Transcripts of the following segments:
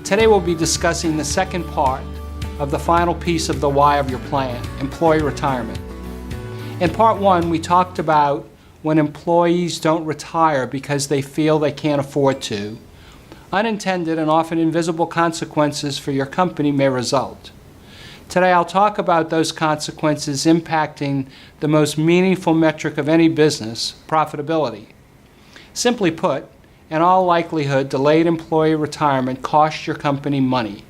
Today we'll be discussing the second part of the final piece of the why of your plan, employee retirement. In part one, we talked about when employees don't retire because they feel they can't afford to. Unintended and often invisible consequences for your company may result. Today I'll talk about those consequences impacting the most meaningful metric of any business, profitability. Simply put, in all likelihood, delayed employee retirement costs your company money.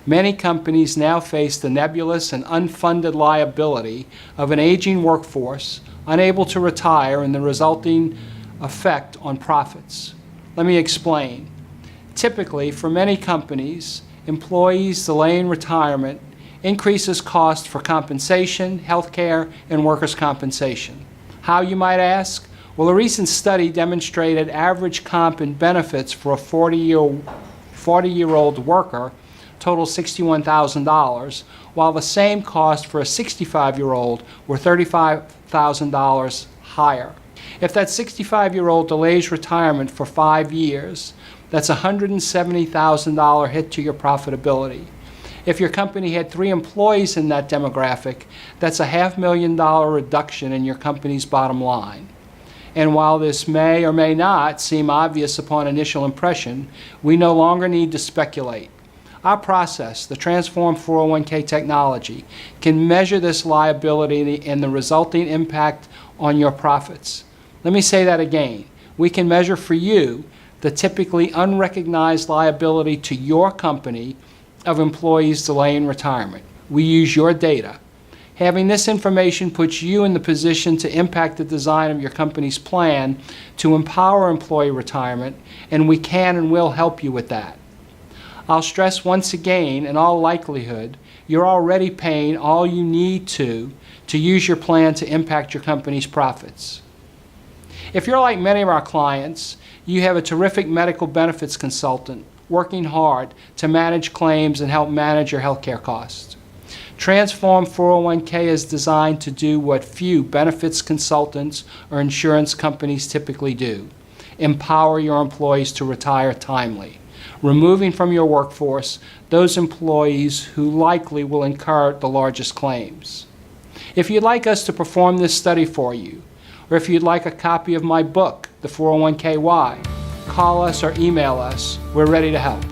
Many companies now face the nebulous and unfunded liability of an aging workforce unable to retire and the resulting effect on profits. Let me explain. Typically, for many companies, employees delaying retirement increases cost for compensation, health care, and workers' compensation. How, you might ask? Well, a recent study demonstrated average comp and benefits for a 40-year-old worker total $61,000, while the same cost for a 65-year-old were $35,000 higher. If that 65-year-old delays retirement for 5 years, that's a $170,000 hit to your profitability. If your company had 3 employees in that demographic, that's a $500,000 reduction in your company's bottom line. And while this may or may not seem obvious upon initial impression, we no longer need to speculate. Our process, the Transform 401k technology, can measure this liability and the resulting impact on your profits. Let me say that again. We can measure for you the typically unrecognized liability to your company of employees delaying retirement. We use your data. Having this information puts you in the position to impact the design of your company's plan to empower employee retirement, and we can and will help you with that. I'll stress once again, in all likelihood, you're already paying all you need to use your plan to impact your company's profits. If you're like many of our clients, you have a terrific medical benefits consultant working hard to manage claims and help manage your healthcare costs. Transform 401k is designed to do what few benefits consultants or insurance companies typically do: empower your employees to retire timely, removing from your workforce those employees who likely will incur the largest claims. If you'd like us to perform this study for you, or if you'd like a copy of my book, The 401k Why, call us or email us. We're ready to help.